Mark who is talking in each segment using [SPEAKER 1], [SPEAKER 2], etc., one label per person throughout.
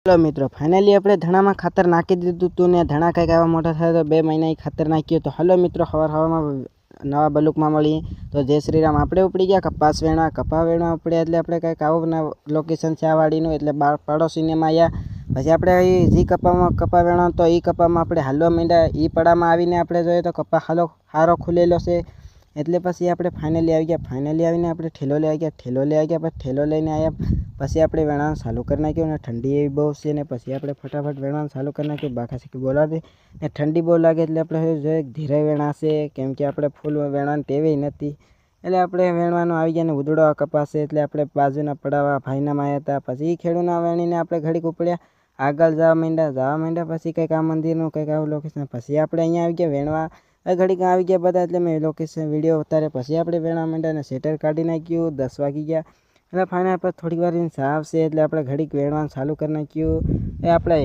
[SPEAKER 1] Hello मित्रों, finally अपने धणा में खातर नाखी दीधुं हतुं ने धणा कंईक आवा मोटा थया तो 2 महीना खातर नाख्युं। तो हेलो मित्रों, हवार नवा बलूक में मळीए तो जय श्री राम। आपणे उपड़ी गया कपास वेणवा। कपा वेणवा उपड़्या एटले आपणे कंईक आवुं लोकेशन छे आ वाड़ीनुं, एटले पाड़ोशीने में आव्या। पछी आपणे जी कपा वेणवा तो ई कपामां आपणे हालवा मांड्या। ई पड़ामां आवीने आपणे जोईए तो कपा हारो खुलेलो छे, एटले पछी आपणे फाइनली आई गया। फाइनली आवीने आपणे ठेलो लई गया। ठेलो लई गया पछी ठेलो लईने आया पछी आपणे वेणવાનું चालू करी नाख्युं ने ठंडी एवी बहु छे ने पछी आपणे फटाफट वेणવાનું चालू करी नाख्युं। बाकाशीकी बोलावी ने ठंडी बहु लागे एटले आपणे जोईए धीरे वेणाशे, केम के आपणे फूल वेणવાની टेवे नथी, एटले आपणे वेणવાનું આવી ગયા ને ઉદડો કપાસ છે એટલે આપણે બાજુના પડાવા ભાઈના માં આવ્યા હતા। પછી એ ખેડૂના વેણીને આપણે ઘડીક ઉપડ્યા, આગળ જવા માંડ્યા પછી કંઈક આ મંદિરનું કંઈક આવું લોકેશન। પછી આપણે અહીંયા આવી ગયા વેણવા, ઘડીક આવી ગયા બધા એટલે મેં લોકેશન વિડીયો ઉતારે। પછી આપણે વેણવા માંડ્યા ને સેટર કાઢી નાખ્યું। 10 વાગી ગયા એટલે ફાઇનલ પર થોડીક વાર ચા આવશે એટલે આપણે ઘડીક વેણવાનું ચાલુ કરી નાખ્યું। એ આપણે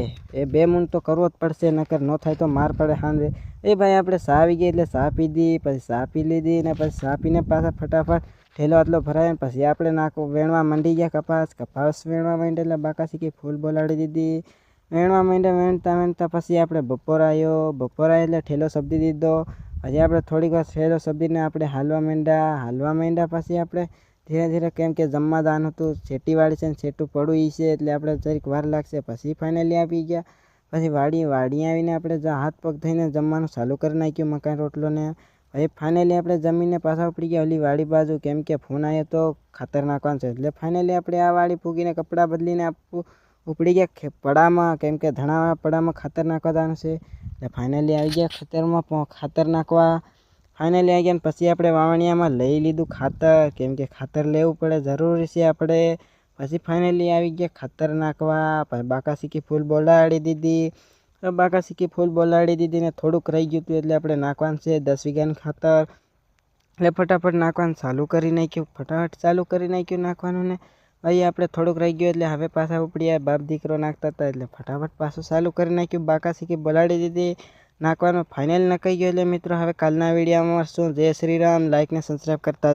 [SPEAKER 1] 2 મૂંડ તો કરવો જ પડશે, નકર ન થાય તો માર પડે સાંજે। એ ભાઈ આપણે ચા આવી ગઈ એટલે ચા પીધી, પછી ચા પી લીધી ને પછી ચા પીને પાછા ફટાફટ ઠેલો આટલો ભરાય ને પછી આપણે વેણવા મંડી ગયા। કપાસ વેણવા માંડ્યા એટલે બાકાશીકી ફૂલ બોલાડી દીધી। વેણવા માંડ્યા, વેણતા પછી આપણે બપોર આવ્યો એટલે ઠેલો સબદી દીધો। પછી આપણે થોડીક વાર ઠેલો સબદીને આપણે હાલવા માંડ્યા પછી આપણે ધીરે ધીરે કેમ કે જમવા જવાનું હતું, છેટીવાળી છે ને છેટું પડું ઈ છે એટલે આપણે જરીક વાર લાગશે। પછી ફાઇનલી આવી ગયા। પછી વાડી આવીને આપણે હાથ પગ ધોઈને જમવાનું ચાલુ કરી નાખ્યું, મકાઈ રોટલો ને। પછી ફાઇનલી આપણે જમીને પાછા ઉપડી ગયા ઓલી વાડી બાજુ, કેમ કે ફોન આવ્યો તો ખાતર નાખવાનું છે એટલે ફાઇનલી આપણે આ વાડી ફૂગીને કપડાં બદલીને ઉપડી ગયા પડામાં, કેમ કે ધણાવાળા પડામાં ખાતર નાખવા જવાનું છે એટલે ફાઇનલી આવી ગયા ખેતરમાં ખાતર નાખવા। ફાઇનલી આવી ગયા પછી આપણે વાવણિયામાં લઈ લીધું ખાતર, કેમ કે ખાતર લેવું પડે જરૂરી છે આપણે। પછી ફાઇનલી આવી ગયા ખાતર નાખવા, પછી બાકાશીકી ફૂલ બોલાડી દીધી। બાકાશીકી ફૂલ બોલાડી દીધી ને થોડુંક રહી ગયું હતું એટલે આપણે નાખવાનું છે 10 વીઘાનું ખાતર, એટલે ફટાફટ નાખવાનું ચાલુ કરી નાખ્યું નાખવાનું ને ભાઈ આપણે થોડુંક રહી ગયું એટલે હવે પાછા ઉપડ્યા, બાપ દીકરો નાખતા હતા એટલે ફટાફટ પાછું ચાલુ કરી નાખ્યું। બાકાશીકી બોલાડી દીધી નાખવાનું, ફાઇનલ નખાઈ ગયો। એટલે મિત્રો હવે કાલના વિડીયોમાં મળશું। જય શ્રી રામ। લાઇક ને સબસ્ક્રાઈબ કરતા